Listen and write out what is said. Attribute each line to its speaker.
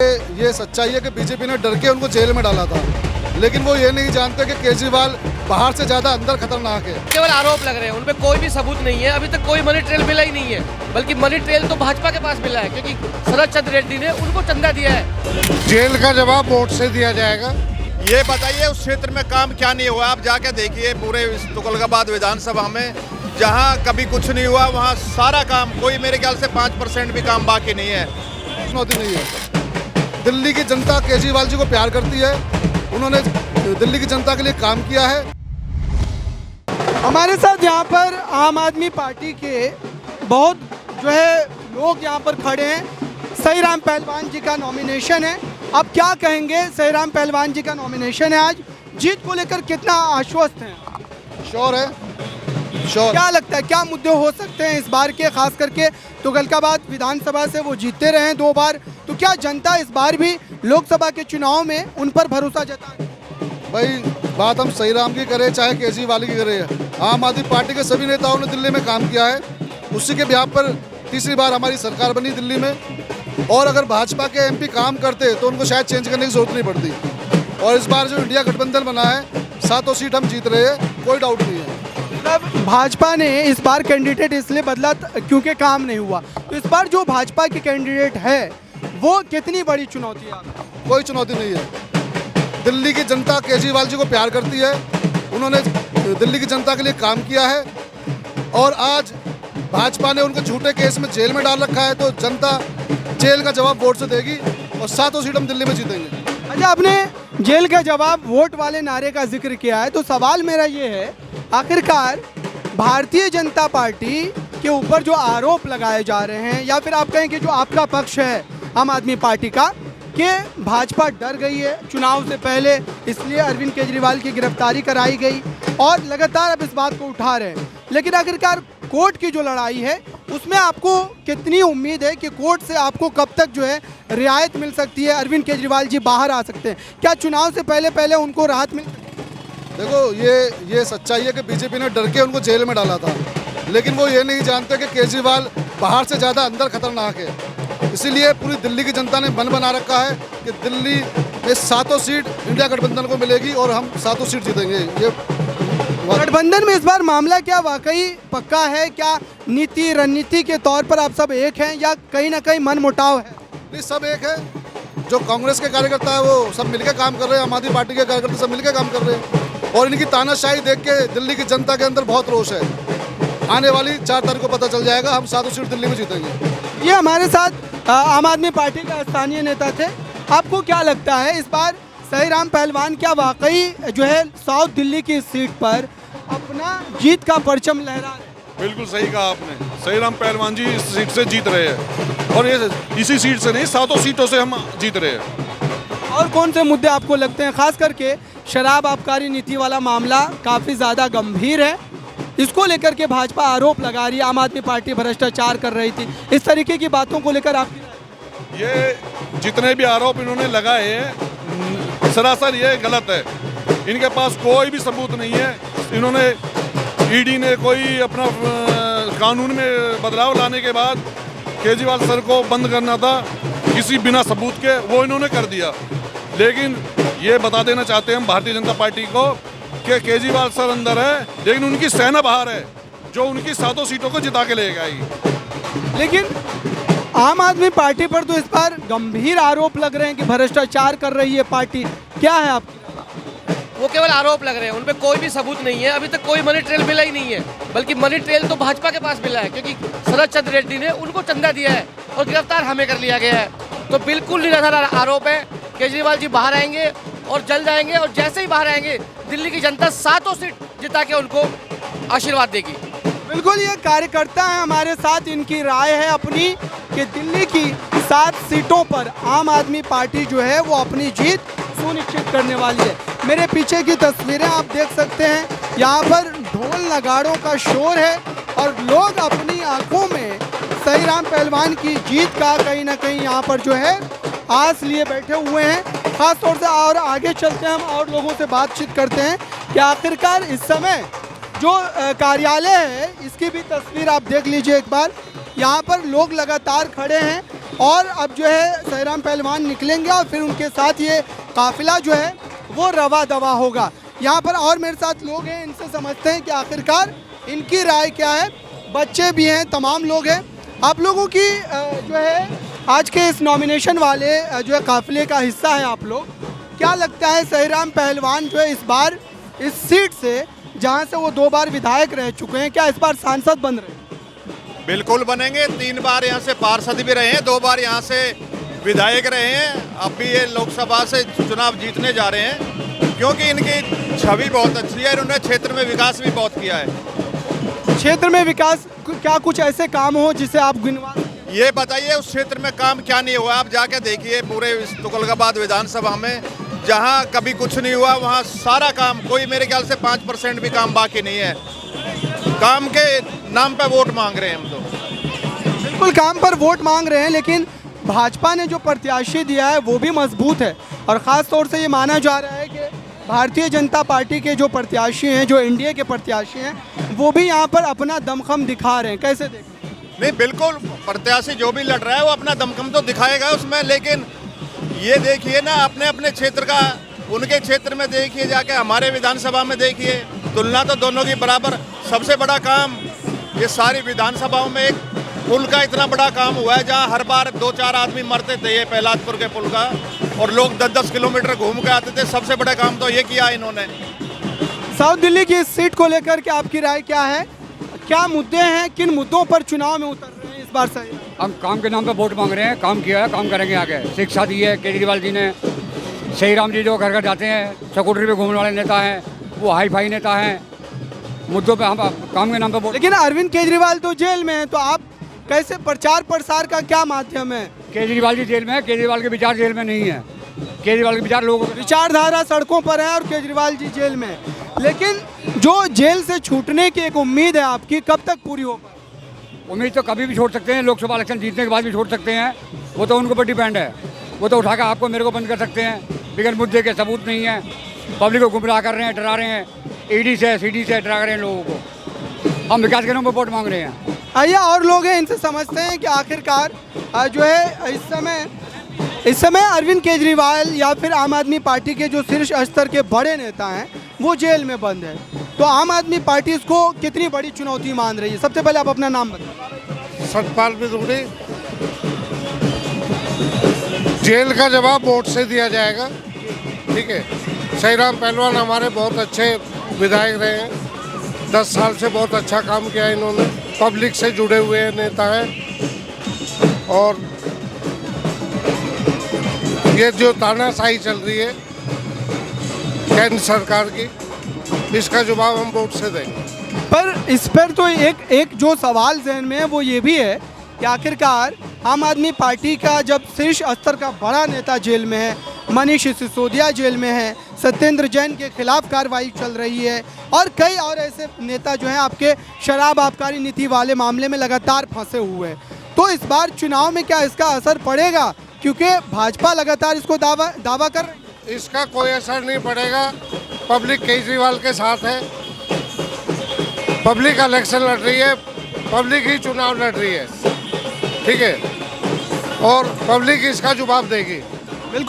Speaker 1: ये सच्चाई है कि बीजेपी ने डर के उनको जेल में डाला था, लेकिन वो ये नहीं जानते कि केजरीवाल बाहर से ज्यादा अंदर खतरनाक है।
Speaker 2: केवल आरोप लग रहे हैं, उनपे कोई भी सबूत नहीं है। अभी तक कोई मनी ट्रेल मिला ही नहीं है, बल्कि मनी ट्रेल तो भाजपा के पास मिला है, क्योंकि शरद चंद्र रेड्डी ने उनको चंदा दिया है।
Speaker 3: जेल का जवाब वोट से दिया जाएगा।
Speaker 4: ये बताइए उस क्षेत्र में काम क्या नहीं हुआ। आप जाके देखिए पूरे तुगलकाबाद विधानसभा में, जहाँ कभी कुछ नहीं हुआ वहाँ सारा काम, कोई मेरे ख्याल से 5% भी काम बाकी नहीं है।
Speaker 1: चुनौती नहीं है। दिल्ली की जनता केजरीवाल जी को प्यार करती है, उन्होंने दिल्ली की जनता के लिए काम किया है।
Speaker 5: हमारे साथ यहाँ पर आम आदमी पार्टी के बहुत जो है लोग यहाँ पर खड़े हैं। सही राम पहलवान जी का नॉमिनेशन है। अब क्या कहेंगे, सही राम पहलवान जी का नॉमिनेशन है, आज जीत को लेकर कितना आश्वस्त हैं?
Speaker 1: श्योर है, श्योर।
Speaker 5: क्या लगता है क्या मुद्दे हो सकते हैं इस बार के, खास करके तुगलकाबाद विधानसभा से वो जीतते रहे 2 बार, तो क्या जनता इस बार भी लोकसभा के चुनाव में उन पर भरोसा जताए?
Speaker 1: भाई बात हम सही राम की करें चाहे केजरीवाल की करें, आम आदमी पार्टी के सभी नेताओं ने दिल्ली में काम किया है। उसी के ब्याह पर तीसरी बार हमारी सरकार बनी दिल्ली में। और अगर भाजपा के एमपी काम करते तो उनको शायद चेंज करने की जरूरत नहीं पड़ती। और इस बार जो इंडिया गठबंधन बना है, 7 सीट हम जीत रहे हैं, कोई डाउट नहीं है।
Speaker 5: मतलब भाजपा ने इस बार कैंडिडेट इसलिए बदला क्योंकि काम नहीं हुआ, तो इस बार जो भाजपा की कैंडिडेट है वो कितनी बड़ी चुनौती है?
Speaker 1: कोई चुनौती नहीं है। दिल्ली की जनता केजरीवाल जी को प्यार करती है, उन्होंने दिल्ली की जनता के लिए काम किया है। और आज भाजपा ने उनको झूठे केस में जेल में डाल रखा है, तो जनता जेल का जवाब वोट से देगी और 7 सीट हम दिल्ली में जीतेंगे।
Speaker 5: अच्छा, आपने जेल का जवाब वोट वाले नारे का जिक्र किया है, तो सवाल मेरा ये है, आखिरकार भारतीय जनता पार्टी के ऊपर जो आरोप लगाए जा रहे हैं, या फिर आप कहें कि जो आपका पक्ष है आम आदमी पार्टी का, कि भाजपा डर गई है चुनाव से पहले, इसलिए अरविंद केजरीवाल की गिरफ्तारी कराई गई और लगातार अब इस बात को उठा रहे हैं, लेकिन आखिरकार कोर्ट की जो लड़ाई है उसमें आपको कितनी उम्मीद है कि कोर्ट से आपको कब तक जो है रियायत मिल सकती है, अरविंद केजरीवाल जी बाहर आ सकते हैं? क्या चुनाव से पहले उनको राहत मिल सकती है?
Speaker 1: देखो ये सच्चाई है कि बीजेपी ने डर के उनको जेल में डाला था, लेकिन वो ये नहीं जानते कि केजरीवाल बाहर से ज़्यादा अंदर खतरनाक है। इसीलिए पूरी दिल्ली की जनता ने मन बना रखा है कि दिल्ली में 7 सीट इंडिया गठबंधन को मिलेगी और हम 7 सीट जीतेंगे। ये
Speaker 5: गठबंधन में इस बार मामला क्या वाकई पक्का है? क्या नीति रणनीति के तौर पर आप सब एक हैं, या कहीं ना कहीं मन मुटाव है?
Speaker 1: नहीं, सब एक है। जो कांग्रेस के कार्यकर्ता है वो सब मिलकर काम कर रहे हैं, आम आदमी पार्टी के कार्यकर्ता सब मिलकर काम कर रहे हैं। और इनकी तानाशाही देख के दिल्ली की जनता के अंदर बहुत रोष है। आने वाली 4 तारीख को पता चल जाएगा, हम 7 सीट दिल्ली में जीतेंगे।
Speaker 5: ये हमारे साथ आम आदमी पार्टी का स्थानीय नेता थे। आपको क्या लगता है इस बार सही राम पहलवान क्या वाकई जो है साउथ दिल्ली की सीट पर अपना जीत का परचम लहरा रहे?
Speaker 6: बिल्कुल सही कहा आपने। सही राम पहलवान जी इस सीट से जीत रहे हैं, और ये इसी सीट से नहीं 7 सीटों से हम जीत रहे हैं।
Speaker 5: और कौन से मुद्दे आपको लगते हैं, खास करके शराब आबकारी नीति वाला मामला काफ़ी ज़्यादा गंभीर है, इसको लेकर के भाजपा आरोप लगा रही है आम आदमी पार्टी भ्रष्टाचार कर रही थी, इस तरीके की बातों को लेकर आप?
Speaker 6: ये जितने भी आरोप इन्होंने लगाए हैं सरासर ये गलत है। इनके पास कोई भी सबूत नहीं है। इन्होंने ईडी ने कोई अपना कानून में बदलाव लाने के बाद केजरीवाल सर को बंद करना था किसी बिना सबूत के, वो इन्होंने कर दिया। लेकिन ये बता देना चाहते हैं हम भारतीय जनता पार्टी को कि केजरीवाल सर अंदर है, लेकिन उनकी सेना बाहर है जो उनकी 7 सीटों को जिता के ले आएगी।
Speaker 5: लेकिन आम आदमी पार्टी पर तो इस बार गंभीर आरोप लग रहे हैं कि भ्रष्टाचार कर रही है पार्टी, क्या है आपकी?
Speaker 2: वो केवल आरोप लग रहे हैं, उनपे कोई भी सबूत नहीं है। अभी तक कोई मनी ट्रेल मिला ही नहीं है, बल्कि मनी ट्रेल तो भाजपा के पास मिला है, क्योंकि शरद चंद्र रेड्डी ने उनको चंदा दिया है और गिरफ्तार हमें कर लिया गया है। तो बिल्कुल निराधार आरोप है। केजरीवाल जी बाहर आएंगे और जल्द आएंगे, और जैसे ही बाहर आएंगे दिल्ली की जनता 7 सीट जिता के उनको आशीर्वाद देगी।
Speaker 5: बिल्कुल, ये कार्यकर्ता है हमारे साथ, इनकी राय है अपनी कि दिल्ली की 7 सीटों पर आम आदमी पार्टी जो है वो अपनी जीत सुनिश्चित करने वाली है। मेरे पीछे की तस्वीरें आप देख सकते हैं, यहाँ पर ढोल नगाड़ों का शोर है और लोग अपनी आंखों में सही राम पहलवान की जीत का कहीं ना कहीं यहाँ पर जो है आस लिए बैठे हुए हैं। खास तौर से और आगे चलते हैं हम और लोगों से बातचीत करते हैं कि आखिरकार इस समय जो कार्यालय है इसकी भी तस्वीर आप देख लीजिए एक बार। यहाँ पर लोग लगातार खड़े हैं और अब जो है सहीराम पहलवान निकलेंगे और फिर उनके साथ ये काफिला जो है वो रवा दवा होगा। यहाँ पर और मेरे साथ लोग हैं, इनसे समझते हैं कि आखिरकार इनकी राय क्या है। बच्चे भी हैं, तमाम लोग हैं। आप लोगों की जो है आज के इस नॉमिनेशन वाले जो है काफिले का हिस्सा है आप लोग, क्या लगता है सहीराम पहलवान जो है इस बार इस सीट से, जहां से वो 2 बार विधायक रह चुके हैं, क्या इस बार सांसद बन रहे हैं?
Speaker 4: बिल्कुल बनेंगे। 3 बार यहाँ से पार्षद भी रहे हैं, 2 बार यहाँ से विधायक रहे हैं। अब भी ये लोकसभा से चुनाव जीतने जा रहे हैं क्योंकि इनकी छवि बहुत अच्छी है। इन्होंने क्षेत्र में विकास भी बहुत किया है।
Speaker 5: क्षेत्र में विकास क्या कुछ ऐसे काम हो जिसे आप गिनवा?
Speaker 4: ये बताइए उस क्षेत्र में काम क्या नहीं हुआ। आप जाके देखिए पूरे इस तुगलकाबाद विधानसभा में, जहाँ कभी कुछ नहीं हुआ वहाँ सारा काम, कोई मेरे ख्याल से 5% भी काम बाकी नहीं है। काम के नाम पे वोट मांग रहे हैं हम तो।
Speaker 5: बिल्कुल काम पर वोट मांग रहे हैं, लेकिन भाजपा ने जो प्रत्याशी दिया है वो भी मजबूत है और ख़ास तौर से ये माना जा रहा है कि भारतीय जनता पार्टी के जो प्रत्याशी हैं, जो एनडीए के प्रत्याशी हैं, वो भी यहाँ पर अपना दमखम दिखा रहे हैं। कैसे देखें?
Speaker 4: नहीं, बिल्कुल प्रत्याशी जो भी लड़ रहा है वो अपना दमखम तो दिखाएगा उसमें, लेकिन ये देखिए ना अपने अपने क्षेत्र का, उनके क्षेत्र में देखिए, जाके हमारे विधानसभा में देखिए, तुलना तो दोनों की बराबर। सबसे बड़ा काम ये सारी विधानसभाओं में एक पुल का इतना बड़ा काम हुआ है, जहाँ हर बार 2-4 आदमी मरते थे, ये पहलाजपुर के पुल का, और लोग 10-10 किलोमीटर घूम के आते थे। सबसे बड़ा काम तो ये किया इन्होंने।
Speaker 5: साउथ दिल्ली की इस सीट को लेकर के आपकी राय क्या है? क्या मुद्दे हैं, किन मुद्दों पर चुनाव में उतर रहे हैं इस बार से?
Speaker 7: हम काम के नाम पे वोट मांग रहे हैं, काम किया है, काम करेंगे आगे। शिक्षा दी है केजरीवाल जी ने। सहीराम जी जो घर घर जाते हैं, स्कूटरी पे घूमने वाले नेता हैं, वो हाई फाई नेता हैं। मुद्दों पे हम काम के नाम पे वोट।
Speaker 5: लेकिन अरविंद केजरीवाल तो जेल में है, तो आप कैसे, प्रचार प्रसार का क्या माध्यम है?
Speaker 7: केजरीवाल जी जेल में है, केजरीवाल के विचार जेल में नहीं है। केजरीवाल के विचार लोगों को,
Speaker 5: विचारधारा सड़कों पर है और केजरीवाल जी जेल में है। लेकिन जो जेल से छूटने की एक उम्मीद है आपकी, कब तक पूरी होगी?
Speaker 7: उम्मीद तो कभी भी छोड़ सकते हैं, लोकसभा इलेक्शन जीतने के बाद भी छोड़ सकते हैं। वो तो उनको पर डिपेंड है। वो तो उठाकर आपको मेरे को बंद कर सकते हैं, लेकिन मुद्दे के सबूत नहीं है। पब्लिक को गुमराह कर रहे हैं, डरा रहे हैं, ईडी से सीडी से डरा रहे हैं लोगों को। हम विकास के नाम पर वोट मांग रहे हैं।
Speaker 5: आइए और लोग हैं, इनसे समझते हैं कि आखिरकार जो है इस समय अरविंद केजरीवाल या फिर आम आदमी पार्टी के जो शीर्ष स्तर के बड़े नेता हैं वो जेल में बंद है, तो आम आदमी पार्टी इसको कितनी बड़ी चुनौती मान रही है? सबसे पहले आप अपना नाम बताएं।
Speaker 3: सतपाल बिदुड़ी। जेल का जवाब वोट से दिया जाएगा, ठीक है। सहीराम पहलवान हमारे बहुत अच्छे विधायक रहे हैं, 10 साल से बहुत अच्छा काम किया इन्होंने, पब्लिक से जुड़े हुए नेता हैं। और ये जो तानाशाही चल रही है केंद्र सरकार की, इसका जवाब हम वोट से देंगे।
Speaker 5: पर इस पर तो एक जो सवाल जहन में है वो ये भी है कि आखिरकार आम आदमी पार्टी का जब शीर्ष स्तर का बड़ा नेता जेल में है, मनीष सिसोदिया जेल में है, सत्येंद्र जैन के खिलाफ कार्रवाई चल रही है और कई और ऐसे नेता जो हैं आपके शराब आबकारी नीति वाले मामले में लगातार फंसे हुए हैं, तो इस बार चुनाव में क्या इसका असर पड़ेगा? क्योंकि भाजपा लगातार इसको दावा कर रही है।
Speaker 3: इसका कोई असर नहीं पड़ेगा। पब्लिक केजरीवाल के साथ है, पब्लिक इलेक्शन लड़ रही है, पब्लिक ही चुनाव लड़ रही है, ठीक है, और पब्लिक इसका जवाब देगी।